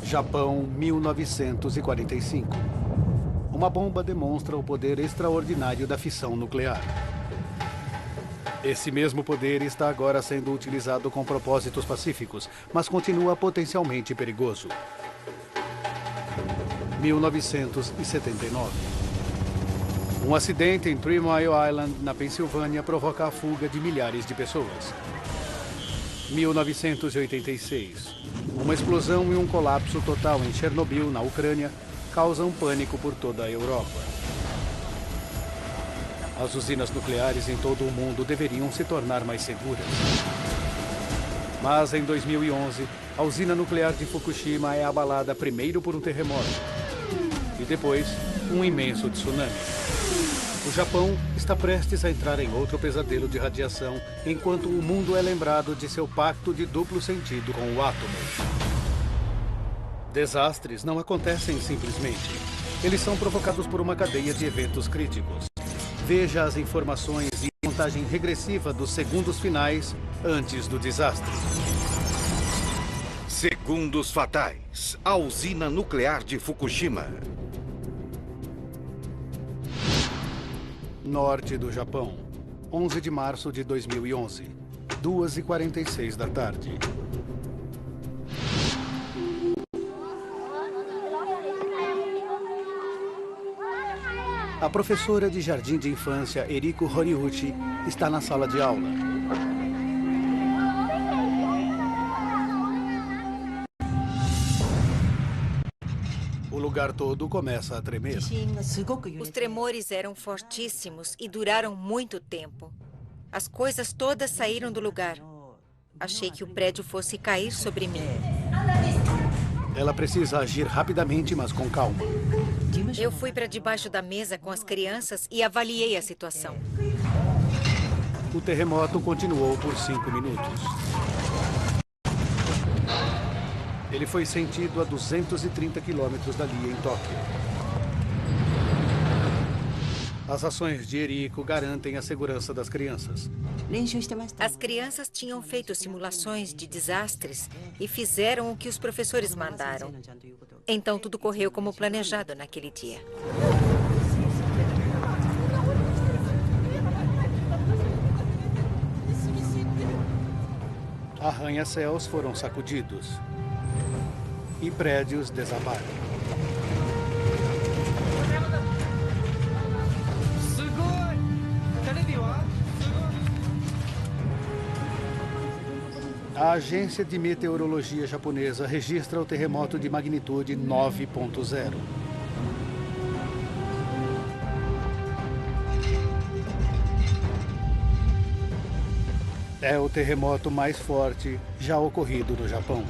Japão, 1945. Uma bomba demonstra o poder extraordinário da fissão nuclear. Esse mesmo poder está agora sendo utilizado com propósitos pacíficos, mas continua potencialmente perigoso. 1979. Um acidente em 3 Mile Island, na Pensilvânia, provoca a fuga de milhares de pessoas. 1986. Uma explosão e um colapso total em Chernobyl, na Ucrânia, causam pânico por toda a Europa. As usinas nucleares em todo o mundo deveriam se tornar mais seguras. Mas em 2011, a usina nuclear de Fukushima é abalada primeiro por um terremoto e depois um imenso tsunami. O Japão está prestes a entrar em outro pesadelo de radiação, enquanto o mundo é lembrado de seu pacto de duplo sentido com o átomo. Desastres não acontecem simplesmente. Eles são provocados por uma cadeia de eventos críticos. Veja as informações e a contagem regressiva dos segundos finais antes do desastre. Segundos fatais. A usina nuclear de Fukushima. Norte do Japão, 11 de março de 2011, 2h46 da tarde. A professora de jardim de infância, Eriko Horiuchi, está na sala de aula. O lugar todo começa a tremer. Os tremores eram fortíssimos e duraram muito tempo. As coisas todas saíram do lugar. Achei que o prédio fosse cair sobre mim. Ela precisa agir rapidamente, mas com calma. Eu fui para debaixo da mesa com as crianças e avaliei a situação. O terremoto continuou por 5 minutos. Ele foi sentido a 230 quilômetros dali, em Tóquio. As ações de Eriko garantem a segurança das crianças. As crianças tinham feito simulações de desastres e fizeram o que os professores mandaram. Então tudo correu como planejado naquele dia. Arranha-céus foram sacudidos e prédios desabaram. A agência de meteorologia japonesa registra o terremoto de magnitude 9.0. É o terremoto mais forte já ocorrido no Japão.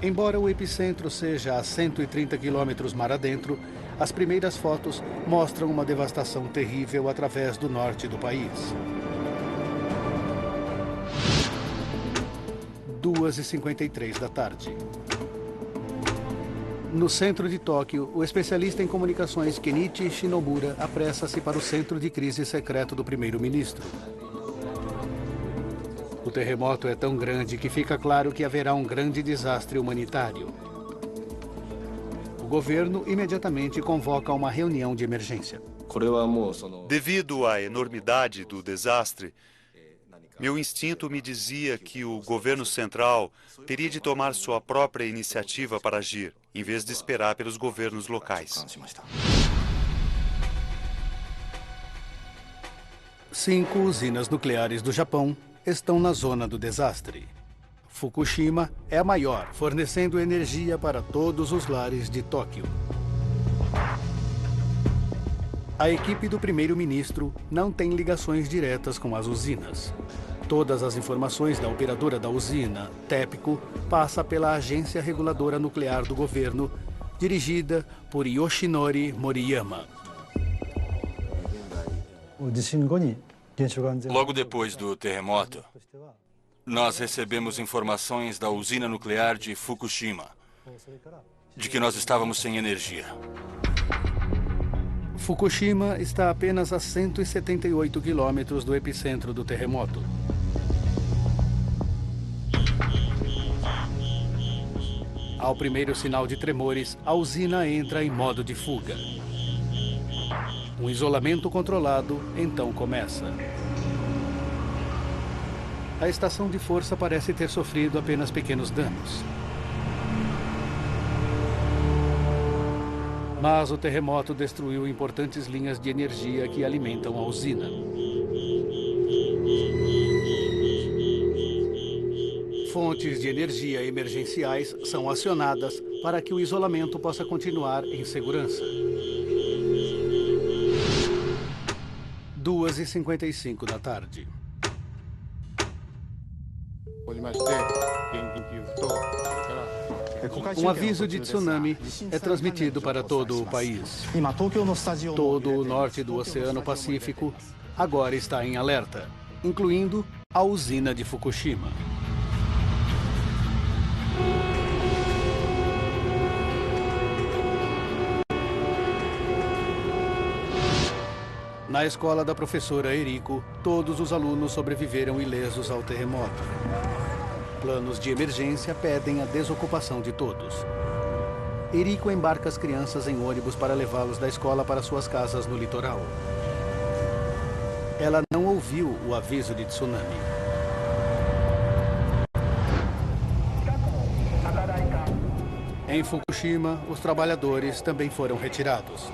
Embora o epicentro seja a 130 quilômetros mar adentro, as primeiras fotos mostram uma devastação terrível através do norte do país. 2h53 da tarde. No centro de Tóquio, o especialista em comunicações Kenichi Shinomura apressa-se para o centro de crise secreto do primeiro-ministro. O terremoto é tão grande que fica claro que haverá um grande desastre humanitário. O governo imediatamente convoca uma reunião de emergência. Devido à enormidade do desastre, meu instinto me dizia que o governo central teria de tomar sua própria iniciativa para agir, em vez de esperar pelos governos locais. 5 usinas nucleares do Japão estão na zona do desastre. Fukushima é a maior, fornecendo energia para todos os lares de Tóquio. A equipe do primeiro-ministro não tem ligações diretas com as usinas. Todas as informações da operadora da usina, TEPCO, passa pela Agência Reguladora Nuclear do Governo, dirigida por Yoshinori Moriyama. Logo depois do terremoto, nós recebemos informações da usina nuclear de Fukushima, de que nós estávamos sem energia. Fukushima está apenas a 178 quilômetros do epicentro do terremoto. Ao primeiro sinal de tremores, a usina entra em modo de fuga. Um isolamento controlado então começa. A estação de força parece ter sofrido apenas pequenos danos. Mas o terremoto destruiu importantes linhas de energia que alimentam a usina. Fontes de energia emergenciais são acionadas para que o isolamento possa continuar em segurança. 2h55 da tarde. Um aviso de tsunami é transmitido para todo o país. Todo o norte do Oceano Pacífico agora está em alerta, incluindo a usina de Fukushima. Na escola da professora Eriko, todos os alunos sobreviveram ilesos ao terremoto. Planos de emergência pedem a desocupação de todos. Eriko embarca as crianças em ônibus para levá-los da escola para suas casas no litoral. Ela não ouviu o aviso de tsunami. Em Fukushima, os trabalhadores também foram retirados.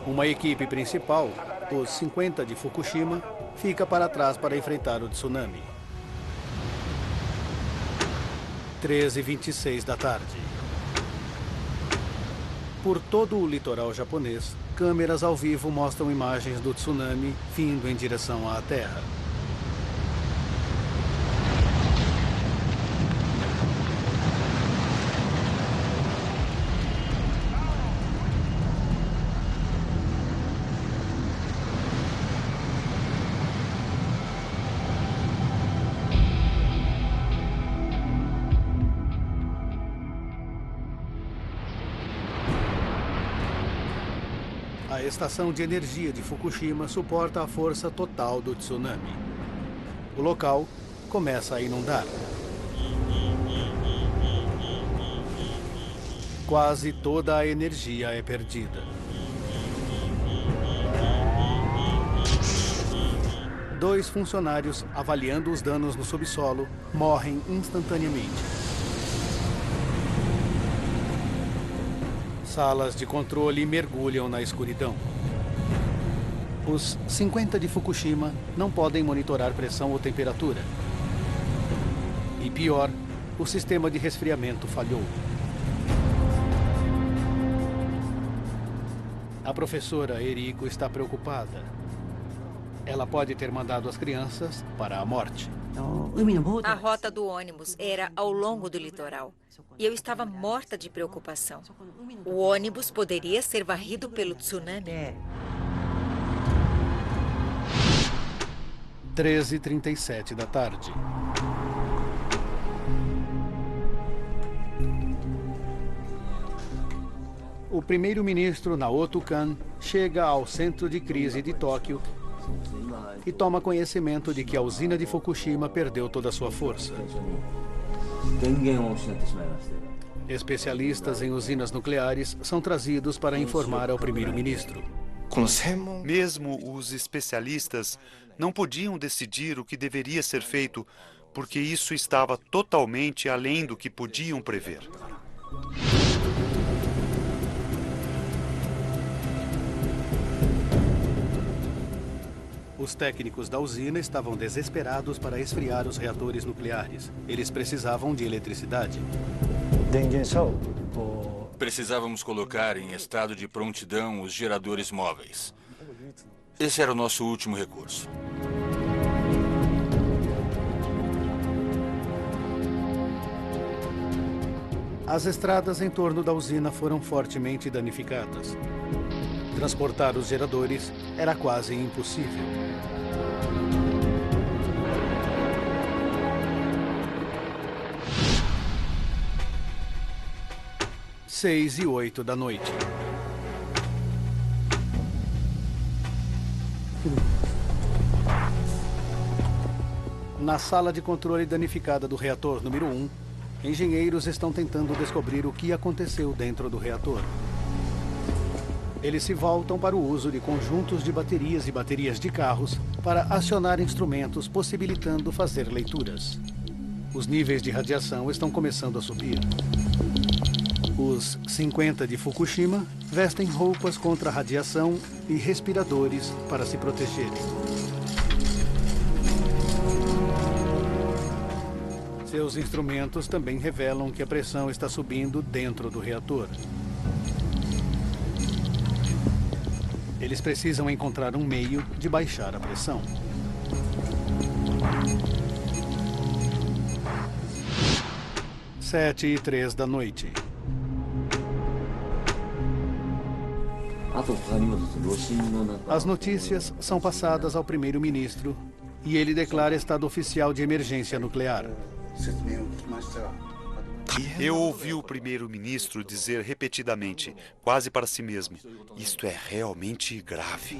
Uma equipe principal, os 50 de Fukushima, fica para trás para enfrentar o tsunami. 13h26 da tarde. Por todo o litoral japonês, câmeras ao vivo mostram imagens do tsunami vindo em direção à Terra. A estação de energia de Fukushima suporta a força total do tsunami. O local começa a inundar. Quase toda a energia é perdida. Dois funcionários, avaliando os danos no subsolo, morrem instantaneamente. Salas de controle mergulham na escuridão. Os 50 de Fukushima não podem monitorar pressão ou temperatura. E pior, o sistema de resfriamento falhou. A professora Eriko está preocupada. Ela pode ter mandado as crianças para a morte. A rota do ônibus era ao longo do litoral. E eu estava morta de preocupação. O ônibus poderia ser varrido pelo tsunami. 13h37 da tarde. O primeiro-ministro Naoto Kan chega ao centro de crise de Tóquio e toma conhecimento de que a usina de Fukushima perdeu toda a sua força. Especialistas em usinas nucleares são trazidos para informar ao primeiro-ministro. Mesmo os especialistas não podiam decidir o que deveria ser feito, porque isso estava totalmente além do que podiam prever. Os técnicos da usina estavam desesperados para esfriar os reatores nucleares. Eles precisavam de eletricidade. Precisávamos colocar em estado de prontidão os geradores móveis. Esse era o nosso último recurso. As estradas em torno da usina foram fortemente danificadas. Transportar os geradores era quase impossível. Seis e 8 da noite. Na sala de controle danificada do reator número 1, Engenheiros estão tentando descobrir o que aconteceu dentro do reator. Eles se voltam para o uso de conjuntos de baterias e baterias de carros para acionar instrumentos, possibilitando fazer leituras. Os níveis de radiação estão começando a subir. Os 50 de Fukushima vestem roupas contra a radiação e respiradores para se protegerem. Seus instrumentos também revelam que a pressão está subindo dentro do reator. Eles precisam encontrar um meio de baixar a pressão. Sete e 3 da noite. As notícias são passadas ao primeiro-ministro e ele declara estado oficial de emergência nuclear. Eu ouvi o primeiro-ministro dizer repetidamente, quase para si mesmo, isto é realmente grave.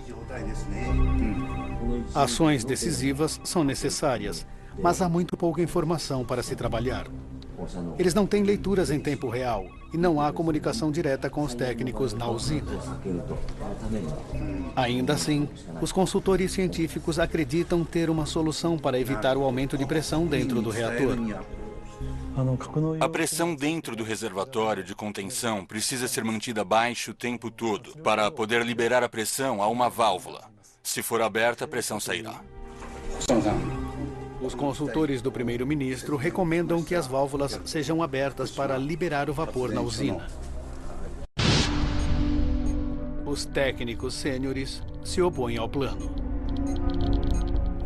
Ações decisivas são necessárias, mas há muito pouca informação para se trabalhar. Eles não têm leituras em tempo real e não há comunicação direta com os técnicos na usina. Ainda assim, os consultores científicos acreditam ter uma solução para evitar o aumento de pressão dentro do reator. A pressão dentro do reservatório de contenção precisa ser mantida baixa o tempo todo para poder liberar a pressão a uma válvula. Se for aberta, a pressão sairá. Os consultores do primeiro-ministro recomendam que as válvulas sejam abertas para liberar o vapor na usina. Os técnicos sêniores se opõem ao plano.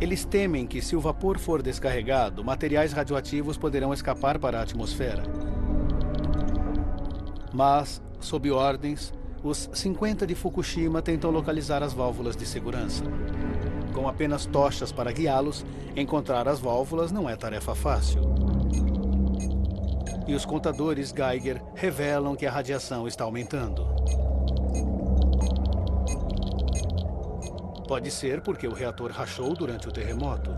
Eles temem que, se o vapor for descarregado, materiais radioativos poderão escapar para a atmosfera. Mas, sob ordens, os 50 de Fukushima tentam localizar as válvulas de segurança. Com apenas tochas para guiá-los, encontrar as válvulas não é tarefa fácil. E os contadores Geiger revelam que a radiação está aumentando. Pode ser porque o reator rachou durante o terremoto.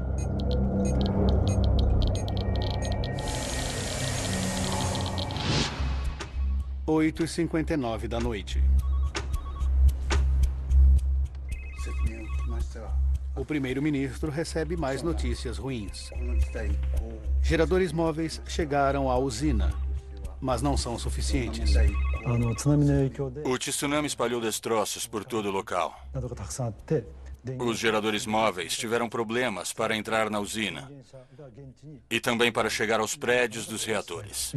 Oito e 59 da noite. O primeiro-ministro recebe mais notícias ruins. Geradores móveis chegaram à usina, mas não são suficientes. O tsunami espalhou destroços por todo o local. Os geradores móveis tiveram problemas para entrar na usina e também para chegar aos prédios dos reatores.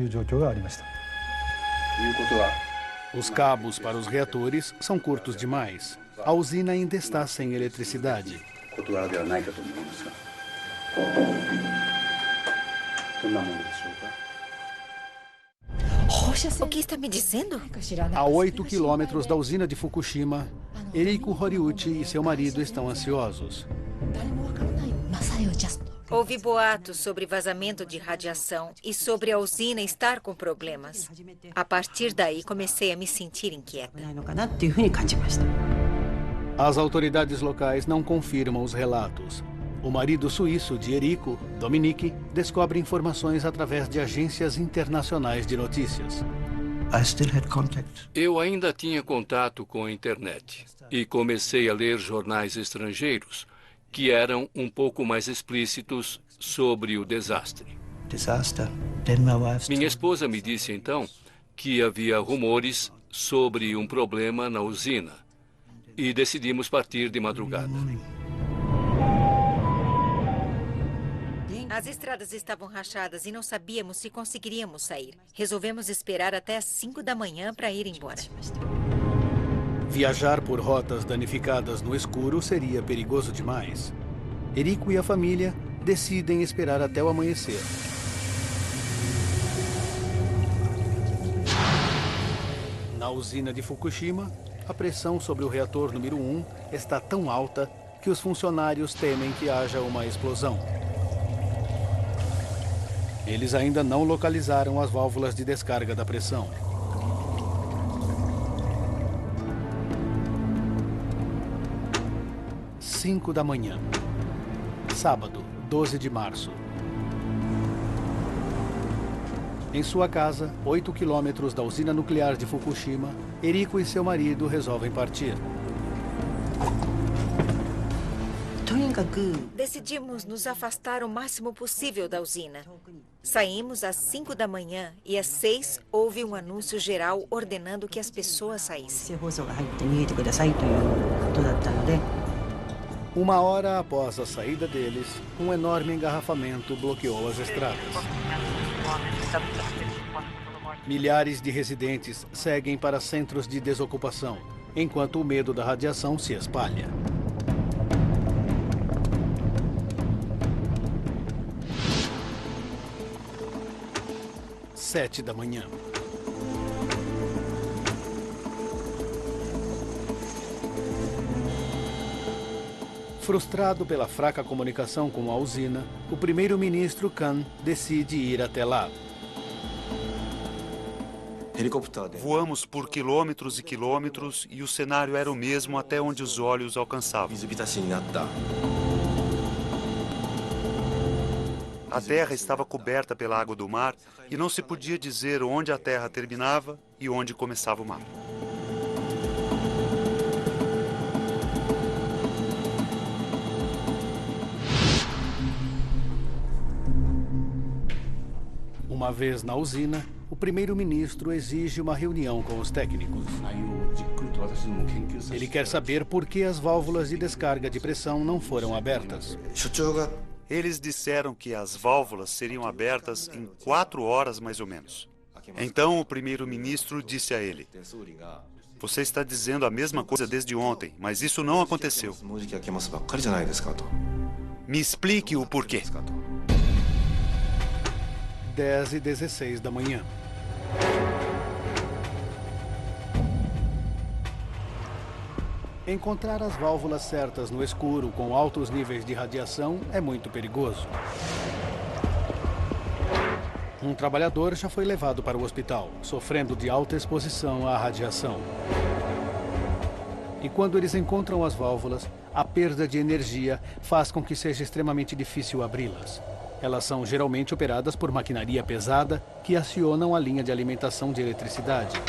Os cabos para os reatores são curtos demais. A usina ainda está sem eletricidade. O que está me dizendo? A 8 quilômetros da usina de Fukushima, Eriko Horiuchi e seu marido estão ansiosos. Houve boatos sobre vazamento de radiação e sobre a usina estar com problemas. A partir daí, comecei a me sentir inquieta. As autoridades locais não confirmam os relatos. O marido suíço de Eriko, Dominique, descobre informações através de agências internacionais de notícias. Eu ainda tinha contato com a internet e comecei a ler jornais estrangeiros que eram um pouco mais explícitos sobre o desastre. Minha esposa me disse então que havia rumores sobre um problema na usina e decidimos partir de madrugada. As estradas estavam rachadas e não sabíamos se conseguiríamos sair. Resolvemos esperar até às 5 da manhã para ir embora. Viajar por rotas danificadas no escuro seria perigoso demais. Eriko e a família decidem esperar até o amanhecer. Na usina de Fukushima, a pressão sobre o reator número 1 está tão alta que os funcionários temem que haja uma explosão. Eles ainda não localizaram as válvulas de descarga da pressão. Às 5 da manhã, sábado, 12 de março. Em sua casa, 8 quilômetros da usina nuclear de Fukushima, Eriko e seu marido resolvem partir. Decidimos nos afastar o máximo possível da usina. Saímos às 5 da manhã e às 6 houve um anúncio geral ordenando que as pessoas saíssem. 1 hora após a saída deles, um enorme engarrafamento bloqueou as estradas. Milhares de residentes seguem para centros de desocupação, enquanto o medo da radiação se espalha. Sete da manhã. Frustrado pela fraca comunicação com a usina, o primeiro-ministro Kan decide ir até lá. Voamos por quilômetros e quilômetros e o cenário era o mesmo até onde os olhos alcançavam. A terra estava coberta pela água do mar e não se podia dizer onde a terra terminava e onde começava o mar. Uma vez na usina, o primeiro-ministro exige uma reunião com os técnicos. Ele quer saber por que as válvulas de descarga de pressão não foram abertas. Eles disseram que as válvulas seriam abertas em 4 horas mais ou menos. Então o primeiro-ministro disse a ele: "Você está dizendo a mesma coisa desde ontem, mas isso não aconteceu. Me explique o porquê." 10h16 da manhã. Encontrar as válvulas certas no escuro com altos níveis de radiação é muito perigoso. Um trabalhador já foi levado para o hospital, sofrendo de alta exposição à radiação. E quando eles encontram as válvulas, a perda de energia faz com que seja extremamente difícil abri-las. Elas são geralmente operadas por maquinaria pesada que acionam a linha de alimentação de eletricidade.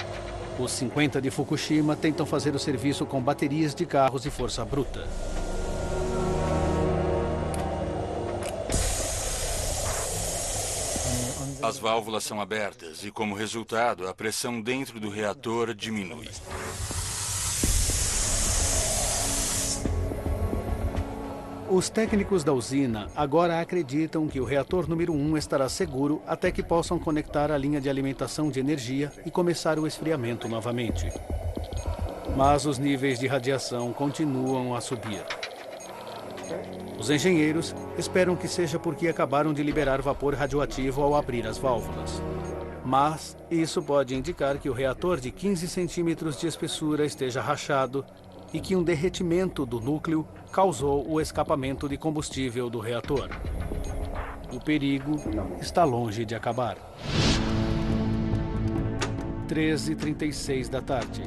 Os 50 de Fukushima tentam fazer o serviço com baterias de carros e força bruta. As válvulas são abertas e, como resultado, a pressão dentro do reator diminui. Os técnicos da usina agora acreditam que o reator número 1 estará seguro até que possam conectar a linha de alimentação de energia e começar o esfriamento novamente. Mas os níveis de radiação continuam a subir. Os engenheiros esperam que seja porque acabaram de liberar vapor radioativo ao abrir as válvulas. Mas isso pode indicar que o reator de 15 centímetros de espessura esteja rachado e que um derretimento do núcleo causou o escapamento de combustível do reator. O perigo está longe de acabar. 13h36 da tarde.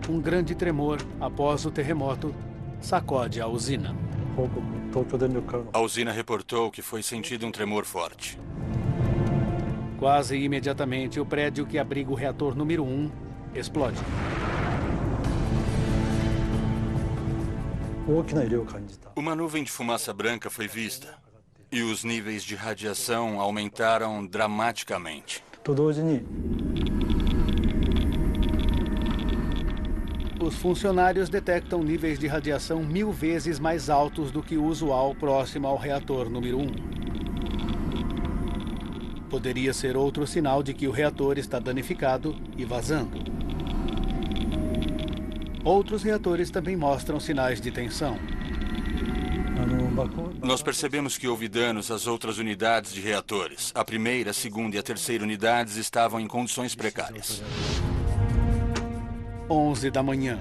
Um grande tremor após o terremoto sacode a usina. A usina reportou que foi sentido um tremor forte. Quase imediatamente, o prédio que abriga o reator número 1 explode. Uma nuvem de fumaça branca foi vista e os níveis de radiação aumentaram dramaticamente. Os funcionários detectam níveis de radiação 1000 vezes mais altos do que o usual próximo ao reator número 1. Poderia ser outro sinal de que o reator está danificado e vazando. Outros reatores também mostram sinais de tensão. Nós percebemos que houve danos às outras unidades de reatores. A primeira, a segunda e a terceira unidades estavam em condições precárias. 11 da manhã.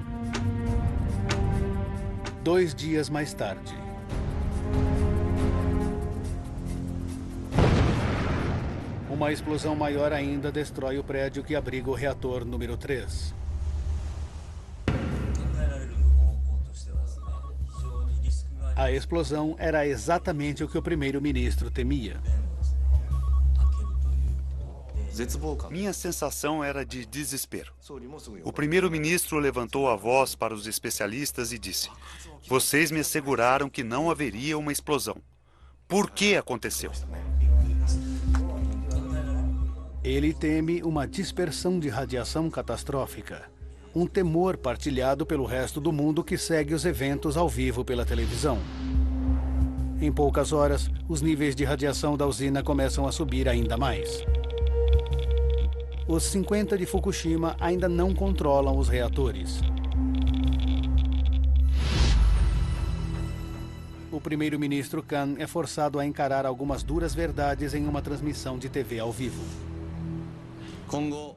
2 dias mais tarde. Uma explosão maior ainda destrói o prédio que abriga o reator número 3. A explosão era exatamente o que o primeiro-ministro temia. Minha sensação era de desespero. O primeiro-ministro levantou a voz para os especialistas e disse: "Vocês me asseguraram que não haveria uma explosão. Por que aconteceu?" Ele teme uma dispersão de radiação catastrófica. Um temor partilhado pelo resto do mundo que segue os eventos ao vivo pela televisão. Em poucas horas, os níveis de radiação da usina começam a subir ainda mais. Os 50 de Fukushima ainda não controlam os reatores. O primeiro-ministro Kan é forçado a encarar algumas duras verdades em uma transmissão de TV ao vivo.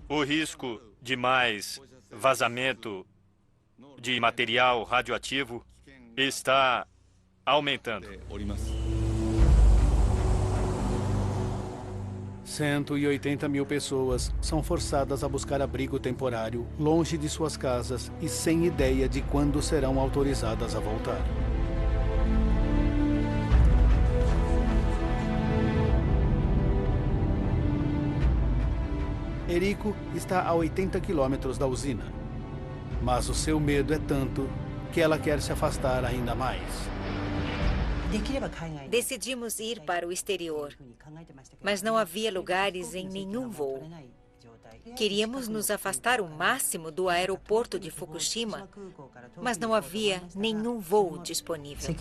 O risco de mais vazamento de material radioativo está aumentando. 180 mil pessoas são forçadas a buscar abrigo temporário, longe de suas casas e sem ideia de quando serão autorizadas a voltar. Eriko está a 80 quilômetros da usina, mas o seu medo é tanto que ela quer se afastar ainda mais. Decidimos ir para o exterior, mas não havia lugares em nenhum voo. Queríamos nos afastar o máximo do aeroporto de Fukushima, mas não havia nenhum voo disponível.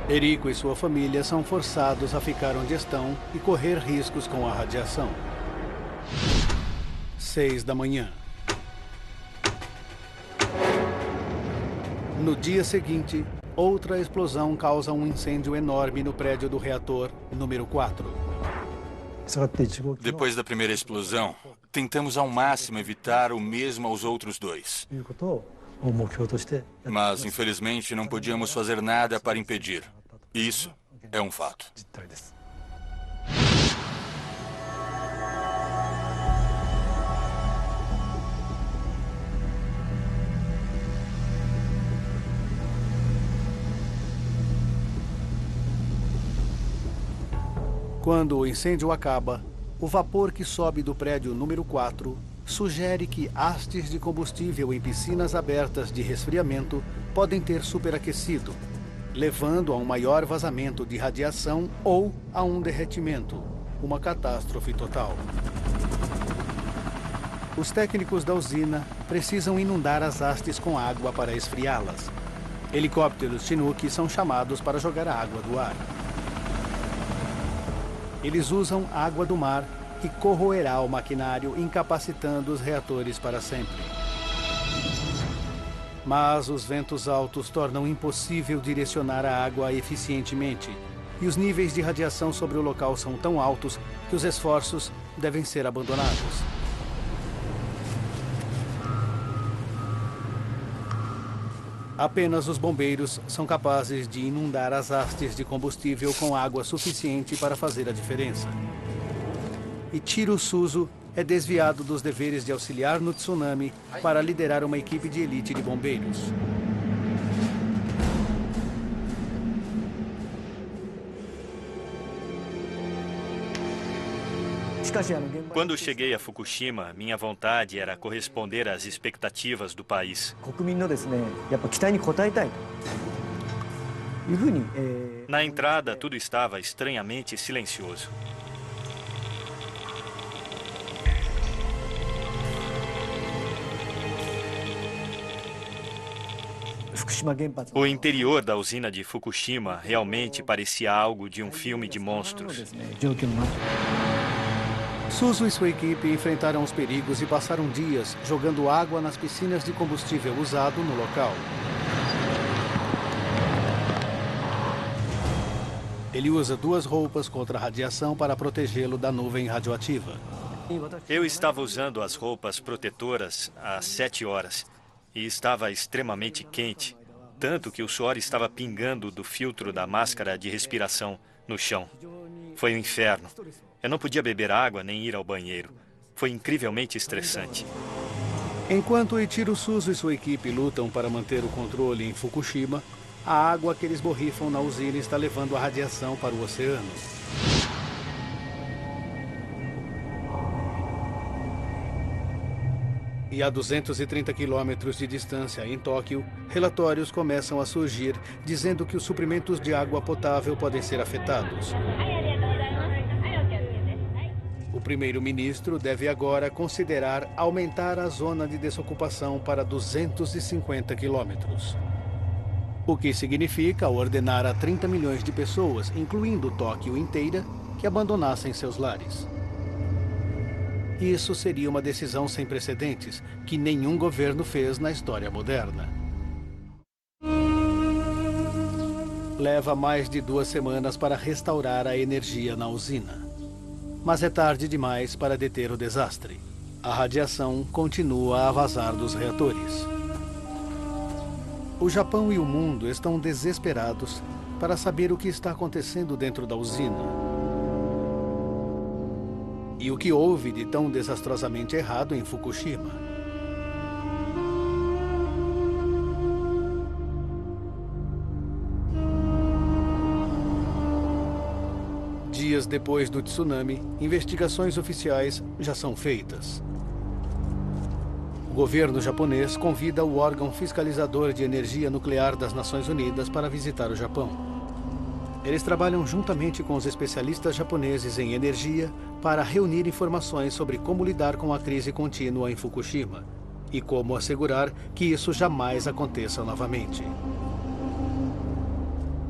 Eriko e sua família são forçados a ficar onde estão e correr riscos com a radiação. 6 da manhã. No dia seguinte, outra explosão causa um incêndio enorme no prédio do reator número 4. Depois da primeira explosão, tentamos ao máximo evitar o mesmo aos outros dois. Mas, infelizmente, não podíamos fazer nada para impedir. Isso é um fato. Quando o incêndio acaba, o vapor que sobe do prédio número 4 sugere que hastes de combustível em piscinas abertas de resfriamento podem ter superaquecido, levando a um maior vazamento de radiação ou a um derretimento, uma catástrofe total. Os técnicos da usina precisam inundar as hastes com água para esfriá-las. Helicópteros Chinook são chamados para jogar a água do ar. Eles usam água do mar que corroerá o maquinário, incapacitando os reatores para sempre. Mas os ventos altos tornam impossível direcionar a água eficientemente, e os níveis de radiação sobre o local são tão altos que os esforços devem ser abandonados. Apenas os bombeiros são capazes de inundar as hastes de combustível com água suficiente para fazer a diferença. Ichiro Suzu é desviado dos deveres de auxiliar no tsunami para liderar uma equipe de elite de bombeiros. Quando cheguei a Fukushima, minha vontade era corresponder às expectativas do país. Na entrada, tudo estava estranhamente silencioso. O interior da usina de Fukushima realmente parecia algo de um filme de monstros. Suzu e sua equipe enfrentaram os perigos e passaram dias jogando água nas piscinas de combustível usado no local. Ele usa 2 roupas contra a radiação para protegê-lo da nuvem radioativa. Eu estava usando as roupas protetoras às 7 horas e estava extremamente quente, tanto que o suor estava pingando do filtro da máscara de respiração no chão. Foi um inferno. Eu não podia beber água nem ir ao banheiro. Foi incrivelmente estressante. Enquanto Ichiro Suzu e sua equipe lutam para manter o controle em Fukushima, a água que eles borrifam na usina está levando a radiação para o oceano. E a 230 quilômetros de distância, em Tóquio, relatórios começam a surgir dizendo que os suprimentos de água potável podem ser afetados. O primeiro-ministro deve agora considerar aumentar a zona de desocupação para 250 quilômetros. O que significa ordenar a 30 milhões de pessoas, incluindo Tóquio inteira, que abandonassem seus lares. Isso seria uma decisão sem precedentes, que nenhum governo fez na história moderna. Leva mais de 2 semanas para restaurar a energia na usina. Mas é tarde demais para deter o desastre. A radiação continua a vazar dos reatores. O Japão e o mundo estão desesperados para saber o que está acontecendo dentro da usina. E o que houve de tão desastrosamente errado em Fukushima. Dias depois do tsunami, investigações oficiais já são feitas. O governo japonês convida o órgão fiscalizador de energia nuclear das Nações Unidas para visitar o Japão. Eles trabalham juntamente com os especialistas japoneses em energia para reunir informações sobre como lidar com a crise contínua em Fukushima e como assegurar que isso jamais aconteça novamente.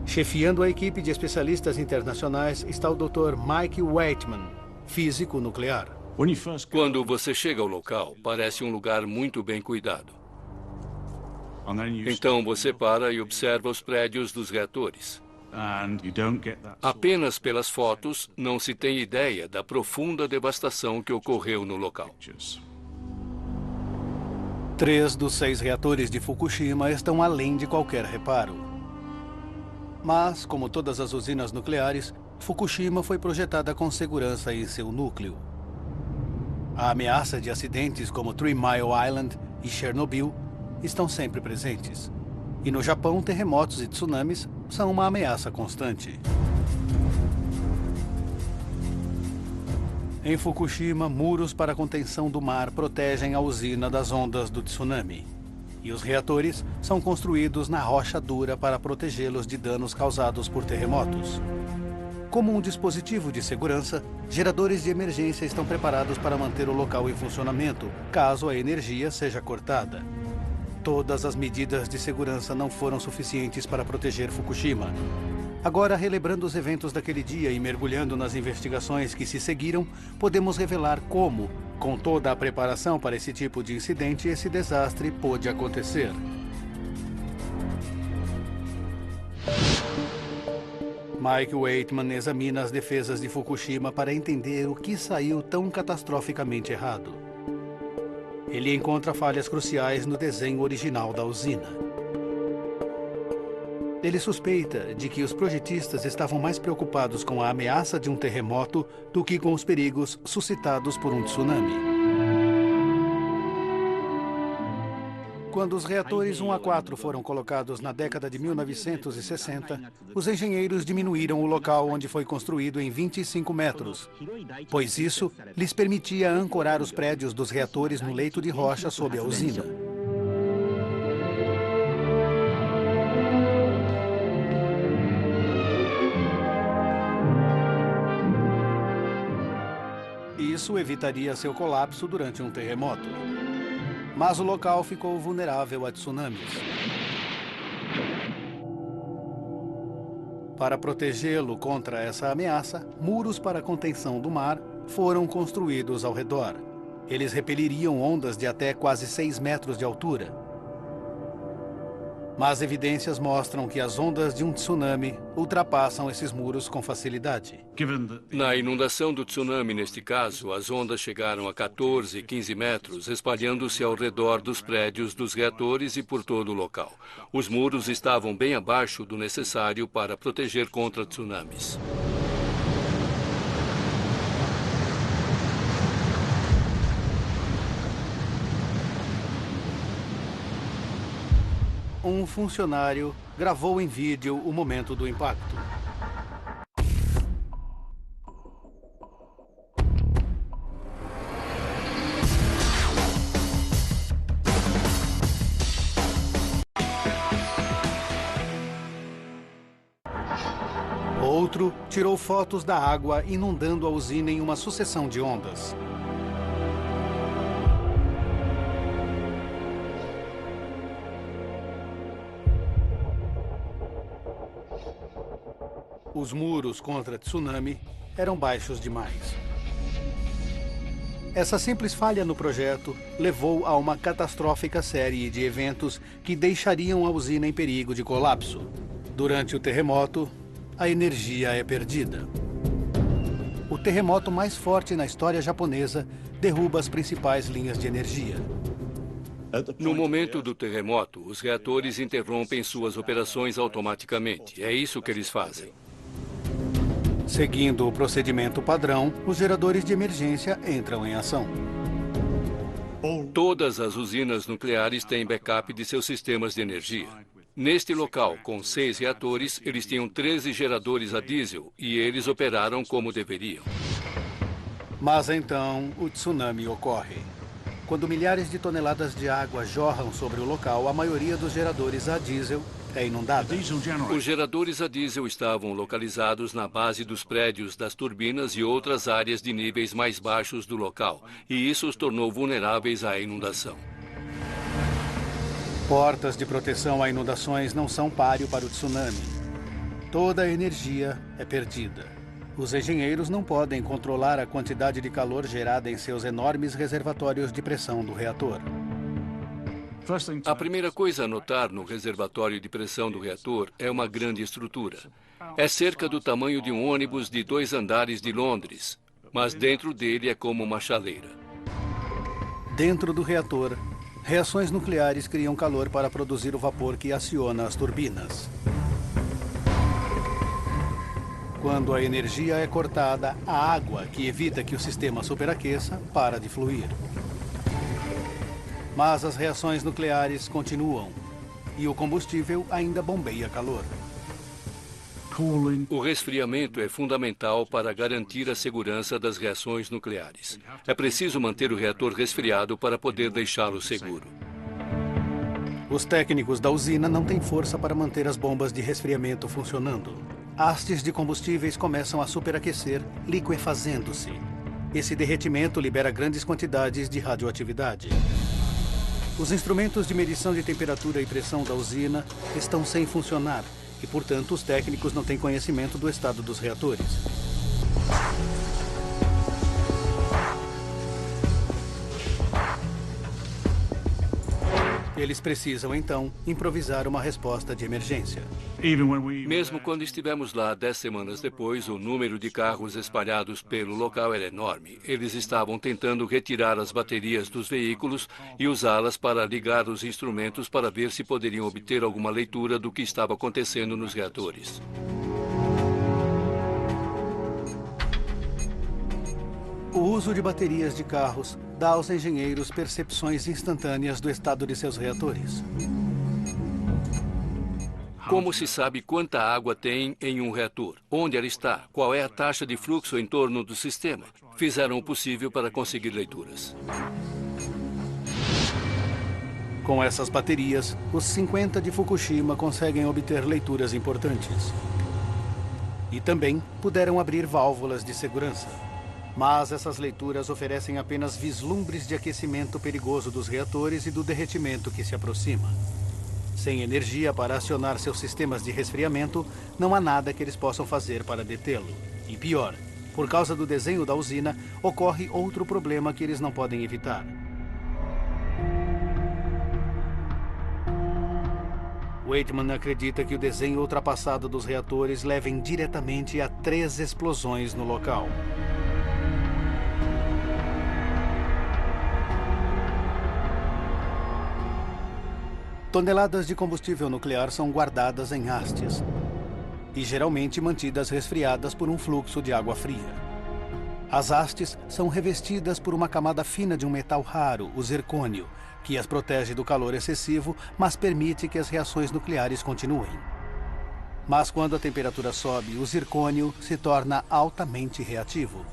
Chefiando a equipe de especialistas internacionais está o Dr. Mike Waitman, físico nuclear. Quando você chega ao local, parece um lugar muito bem cuidado. Então você para e observa os prédios dos reatores. Apenas pelas fotos, não se tem ideia da profunda devastação que ocorreu no local. 3 dos 6 reatores de Fukushima estão além de qualquer reparo. Mas, como todas as usinas nucleares, Fukushima foi projetada com segurança em seu núcleo. A ameaça de acidentes como 3 Mile Island e Chernobyl estão sempre presentes. E no Japão, terremotos e tsunamis são uma ameaça constante. Em Fukushima, muros para contenção do mar protegem a usina das ondas do tsunami. E os reatores são construídos na rocha dura para protegê-los de danos causados por terremotos. Como um dispositivo de segurança, geradores de emergência estão preparados para manter o local em funcionamento, caso a energia seja cortada. Todas as medidas de segurança não foram suficientes para proteger Fukushima. Agora, relembrando os eventos daquele dia e mergulhando nas investigações que se seguiram, podemos revelar como, com toda a preparação para esse tipo de incidente, esse desastre pôde acontecer. Mike Waitman examina as defesas de Fukushima para entender o que saiu tão catastroficamente errado. Ele encontra falhas cruciais no desenho original da usina. Ele suspeita de que os projetistas estavam mais preocupados com a ameaça de um terremoto do que com os perigos suscitados por um tsunami. Quando os reatores 1 a 4 foram colocados na década de 1960, os engenheiros diminuíram o local onde foi construído em 25 metros, pois isso lhes permitia ancorar os prédios dos reatores no leito de rocha sob a usina. Isso evitaria seu colapso durante um terremoto. Mas o local ficou vulnerável a tsunamis. Para protegê-lo contra essa ameaça, muros para contenção do mar foram construídos ao redor. Eles repeliriam ondas de até quase 6 metros de altura. Mas evidências mostram que as ondas de um tsunami ultrapassam esses muros com facilidade. Na inundação do tsunami, neste caso, as ondas chegaram a 14 e 15 metros, espalhando-se ao redor dos prédios dos reatores e por todo o local. Os muros estavam bem abaixo do necessário para proteger contra tsunamis. Um funcionário gravou em vídeo o momento do impacto. outro tirou fotos da água inundando a usina em uma sucessão de ondas. Os muros contra tsunami eram baixos demais. Essa simples falha no projeto levou a uma catastrófica série de eventos que deixariam a usina em perigo de colapso. Durante o terremoto, a energia é perdida. O terremoto mais forte na história japonesa derruba as principais linhas de energia. No momento do terremoto, os reatores interrompem suas operações automaticamente. É isso que eles fazem. Seguindo o procedimento padrão, os geradores de emergência entram em ação. Todas as usinas nucleares têm backup de seus sistemas de energia. Neste local, com 6 reatores, eles tinham 13 geradores a diesel e eles operaram como deveriam. Mas então, o tsunami ocorre. Quando milhares de toneladas de água jorram sobre o local, a maioria dos geradores a diesel é inundada. Os geradores a diesel estavam localizados na base dos prédios das turbinas e outras áreas de níveis mais baixos do local, e isso os tornou vulneráveis à inundação. Portas de proteção a inundações não são páreo para o tsunami. Toda a energia é perdida. Os engenheiros não podem controlar a quantidade de calor gerada em seus enormes reservatórios de pressão do reator. A primeira coisa a notar no reservatório de pressão do reator é uma grande estrutura. É cerca do tamanho de um ônibus de 2 andares de Londres, mas dentro dele é como uma chaleira. Dentro do reator, reações nucleares criam calor para produzir o vapor que aciona as turbinas. Quando a energia é cortada, a água, que evita que o sistema superaqueça, para de fluir. Mas as reações nucleares continuam e o combustível ainda bombeia calor. O resfriamento é fundamental para garantir a segurança das reações nucleares. É preciso manter o reator resfriado para poder deixá-lo seguro. Os técnicos da usina não têm força para manter as bombas de resfriamento funcionando. Hastes de combustíveis começam a superaquecer, liquefazendo-se. Esse derretimento libera grandes quantidades de radioatividade. Os instrumentos de medição de temperatura e pressão da usina estão sem funcionar e, portanto, os técnicos não têm conhecimento do estado dos reatores. Eles precisam, então, improvisar uma resposta de emergência. Mesmo quando estivemos lá 10 semanas depois, o número de carros espalhados pelo local era enorme. Eles estavam tentando retirar as baterias dos veículos e usá-las para ligar os instrumentos para ver se poderiam obter alguma leitura do que estava acontecendo nos reatores. O uso de baterias de carros dá aos engenheiros percepções instantâneas do estado de seus reatores. Como se sabe quanta água tem em um reator? Onde ela está? Qual é a taxa de fluxo em torno do sistema? Fizeram o possível para conseguir leituras. Com essas baterias, os 50 de Fukushima conseguem obter leituras importantes. E também puderam abrir válvulas de segurança. Mas essas leituras oferecem apenas vislumbres de aquecimento perigoso dos reatores e do derretimento que se aproxima. Sem energia para acionar seus sistemas de resfriamento, não há nada que eles possam fazer para detê-lo. E pior, por causa do desenho da usina, ocorre outro problema que eles não podem evitar. Waitman acredita que o desenho ultrapassado dos reatores levem diretamente a 3 explosões no local. Toneladas de combustível nuclear são guardadas em hastes e geralmente mantidas resfriadas por um fluxo de água fria. As hastes são revestidas por uma camada fina de um metal raro, o zircônio, que as protege do calor excessivo, mas permite que as reações nucleares continuem. Mas quando a temperatura sobe, o zircônio se torna altamente reativo.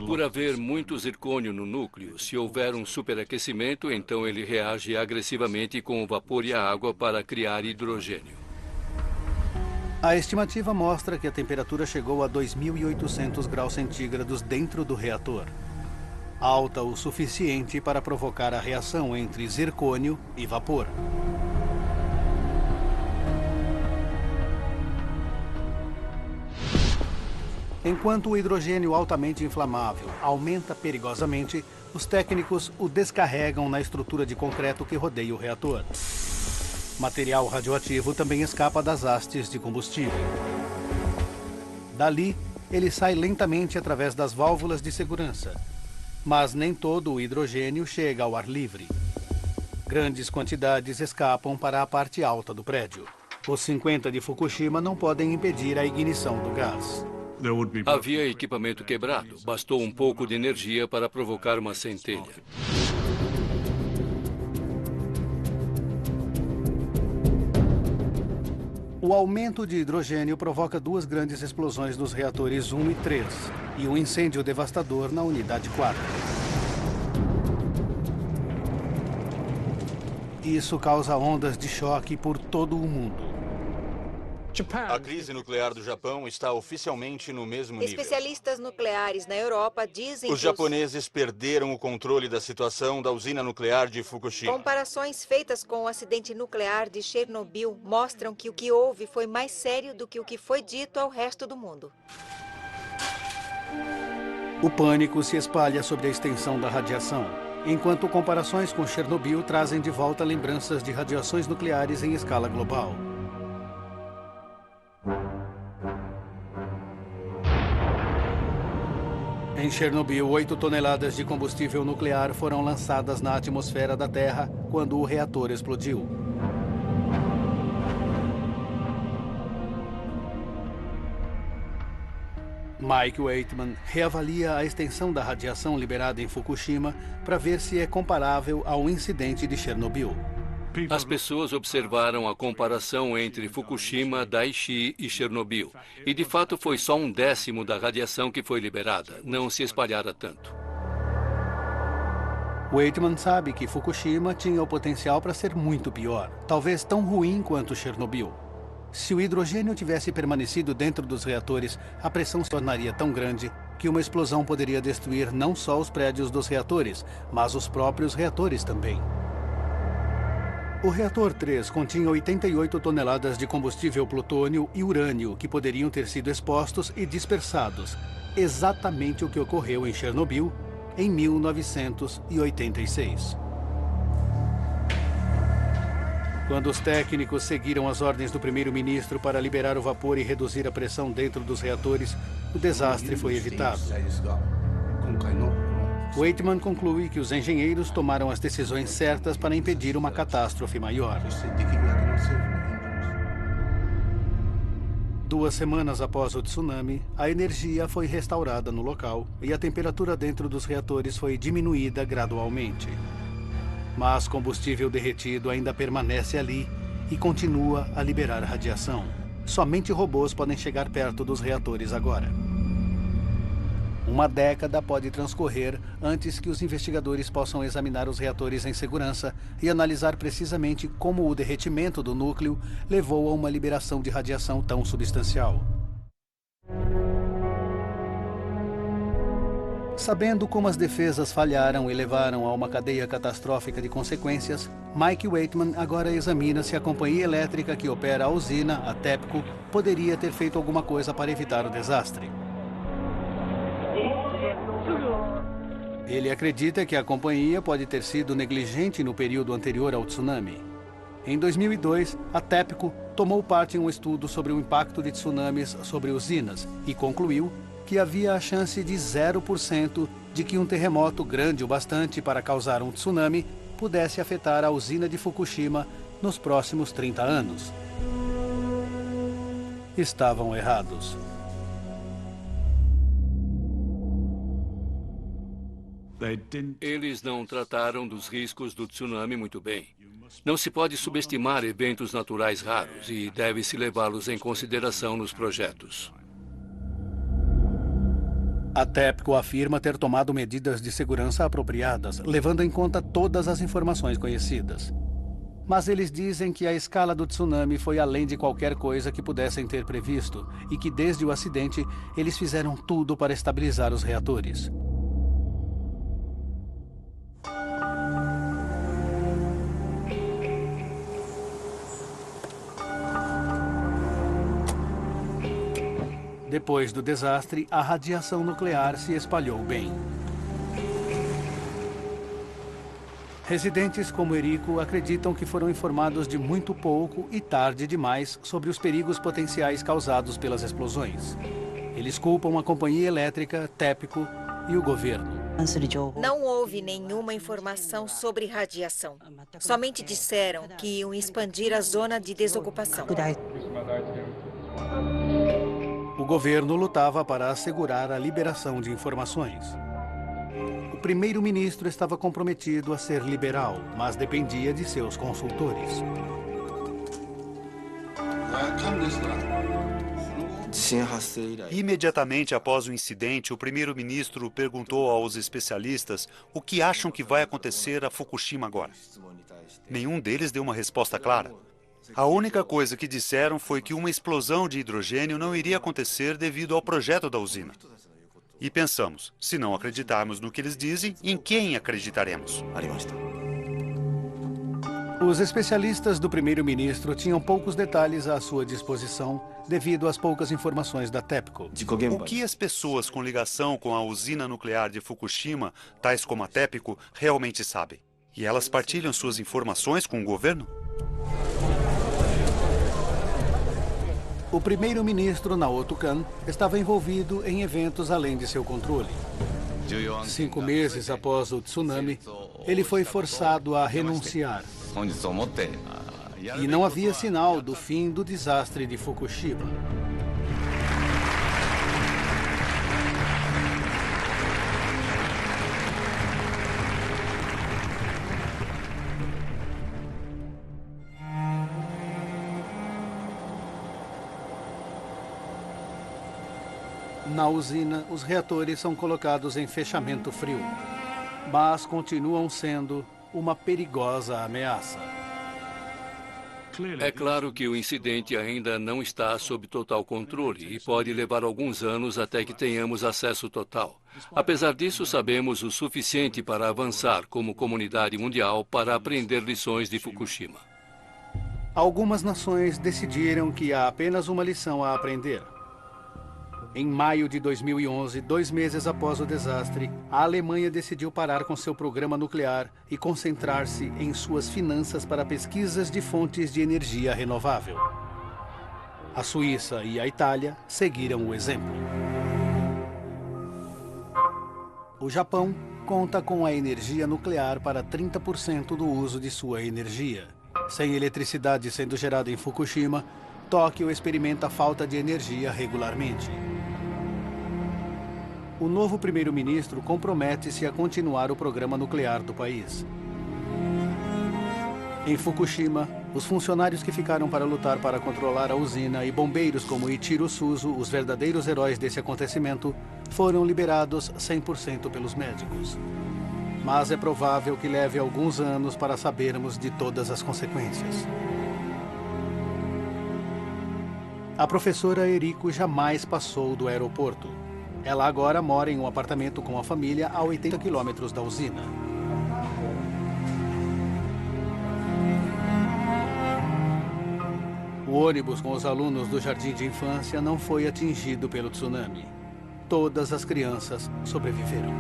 Por haver muito zircônio no núcleo, se houver um superaquecimento, então ele reage agressivamente com o vapor e a água para criar hidrogênio. A estimativa mostra que a temperatura chegou a 2.800 graus centígrados dentro do reator. Alta o suficiente para provocar a reação entre zircônio e vapor. Enquanto o hidrogênio altamente inflamável aumenta perigosamente, os técnicos o descarregam na estrutura de concreto que rodeia o reator. Material radioativo também escapa das hastes de combustível. Dali, ele sai lentamente através das válvulas de segurança. Mas nem todo o hidrogênio chega ao ar livre. Grandes quantidades escapam para a parte alta do prédio. Os 50 de Fukushima não podem impedir a ignição do gás. Havia equipamento quebrado. Bastou um pouco de energia para provocar uma centelha. O aumento de hidrogênio provoca duas grandes explosões nos reatores 1 e 3 e um incêndio devastador na unidade 4. Isso causa ondas de choque por todo o mundo. A crise nuclear do Japão está oficialmente no mesmo nível. Especialistas nucleares na Europa dizem Os que japoneses perderam o controle da situação da usina nuclear de Fukushima. comparações feitas com o acidente nuclear de Chernobyl mostram que o que houve foi mais sério do que o que foi dito ao resto do mundo. O pânico se espalha sobre a extensão da radiação, enquanto comparações com Chernobyl trazem de volta lembranças de radiações nucleares em escala global. Em Chernobyl, 8 toneladas de combustível nuclear foram lançadas na atmosfera da Terra quando o reator explodiu. Mike Waitman reavalia a extensão da radiação liberada em Fukushima para ver se é comparável ao incidente de Chernobyl. As pessoas observaram a comparação entre Fukushima, Daiichi e Chernobyl. E, de fato, foi só 1/10 da radiação que foi liberada. Não se espalhara tanto. Waitman sabe que Fukushima tinha o potencial para ser muito pior, talvez tão ruim quanto Chernobyl. Se o hidrogênio tivesse permanecido dentro dos reatores, a pressão se tornaria tão grande que uma explosão poderia destruir não só os prédios dos reatores, mas os próprios reatores também. O reator 3 continha 88 toneladas de combustível plutônio e urânio que poderiam ter sido expostos e dispersados, exatamente o que ocorreu em Chernobyl em 1986. Quando os técnicos seguiram as ordens do primeiro-ministro para liberar o vapor e reduzir a pressão dentro dos reatores, o desastre foi evitado. Waitman conclui que os engenheiros tomaram as decisões certas para impedir uma catástrofe maior. 2 semanas após o tsunami, a energia foi restaurada no local e a temperatura dentro dos reatores foi diminuída gradualmente. Mas combustível derretido ainda permanece ali e continua a liberar radiação. Somente robôs podem chegar perto dos reatores agora. 1 década pode transcorrer antes que os investigadores possam examinar os reatores em segurança e analisar precisamente como o derretimento do núcleo levou a uma liberação de radiação tão substancial. Sabendo como as defesas falharam e levaram a uma cadeia catastrófica de consequências, Mike Waitman agora examina se a companhia elétrica que opera a usina, a TEPCO, poderia ter feito alguma coisa para evitar o desastre. Ele acredita que a companhia pode ter sido negligente no período anterior ao tsunami. Em 2002, a TEPCO tomou parte em um estudo sobre o impacto de tsunamis sobre usinas e concluiu que havia a chance de 0% de que um terremoto grande o bastante para causar um tsunami pudesse afetar a usina de Fukushima nos próximos 30 anos. Estavam errados. Eles não trataram dos riscos do tsunami muito bem. Não se pode subestimar eventos naturais raros e deve-se levá-los em consideração nos projetos. A TEPCO afirma ter tomado medidas de segurança apropriadas, levando em conta todas as informações conhecidas. Mas eles dizem que a escala do tsunami foi além de qualquer coisa que pudessem ter previsto e que desde o acidente eles fizeram tudo para estabilizar os reatores. Depois do desastre, a radiação nuclear se espalhou bem. Residentes como Eriko acreditam que foram informados de muito pouco e tarde demais sobre os perigos potenciais causados pelas explosões. Eles culpam a companhia elétrica, TEPCO e o governo. Não houve nenhuma informação sobre radiação. Somente disseram que iam expandir a zona de desocupação. O governo lutava para assegurar a liberação de informações. O primeiro-ministro estava comprometido a ser liberal, mas dependia de seus consultores. Imediatamente após o incidente, o primeiro-ministro perguntou aos especialistas o que acham que vai acontecer a Fukushima agora. Nenhum deles deu uma resposta clara. A única coisa que disseram foi que uma explosão de hidrogênio não iria acontecer devido ao projeto da usina. E pensamos, se não acreditarmos no que eles dizem, em quem acreditaremos? Os especialistas do primeiro-ministro tinham poucos detalhes à sua disposição devido às poucas informações da TEPCO. O que as pessoas com ligação com a usina nuclear de Fukushima, tais como a TEPCO, realmente sabem? E elas partilham suas informações com o governo? O primeiro-ministro Naoto Kan estava envolvido em eventos além de seu controle. 5 meses após o tsunami, ele foi forçado a renunciar. E não havia sinal do fim do desastre de Fukushima. Na usina, os reatores são colocados em fechamento frio, mas continuam sendo uma perigosa ameaça. É claro que o incidente ainda não está sob total controle e pode levar alguns anos até que tenhamos acesso total. Apesar disso, sabemos o suficiente para avançar como comunidade mundial para aprender lições de Fukushima. Algumas nações decidiram que há apenas uma lição a aprender. Em maio de 2011, 2 meses após o desastre, a Alemanha decidiu parar com seu programa nuclear e concentrar-se em suas finanças para pesquisas de fontes de energia renovável. A Suíça e a Itália seguiram o exemplo. O Japão conta com a energia nuclear para 30% do uso de sua energia. Sem eletricidade sendo gerada em Fukushima, Tóquio experimenta falta de energia regularmente. O novo primeiro-ministro compromete-se a continuar o programa nuclear do país. Em Fukushima, os funcionários que ficaram para lutar para controlar a usina e bombeiros como Ichiro Suzu, os verdadeiros heróis desse acontecimento, foram liberados 100% pelos médicos. Mas é provável que leve alguns anos para sabermos de todas as consequências. A professora Eriko jamais passou do aeroporto. Ela agora mora em um apartamento com a família a 80 quilômetros da usina. O ônibus com os alunos do jardim de infância não foi atingido pelo tsunami. Todas as crianças sobreviveram.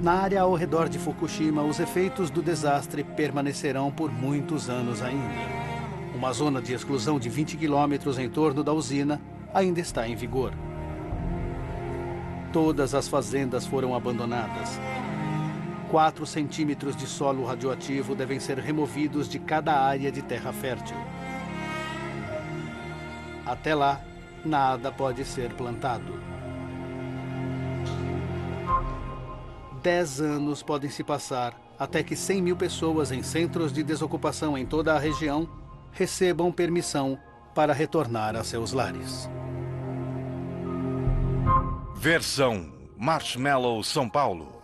Na área ao redor de Fukushima, os efeitos do desastre permanecerão por muitos anos ainda. Uma zona de exclusão de 20 quilômetros em torno da usina ainda está em vigor. Todas as fazendas foram abandonadas. 4 centímetros de solo radioativo devem ser removidos de cada área de terra fértil. Até lá, nada pode ser plantado. 10 anos podem se passar até que 100 mil pessoas em centros de desocupação em toda a região recebam permissão para retornar a seus lares. Versão Marshmallow São Paulo.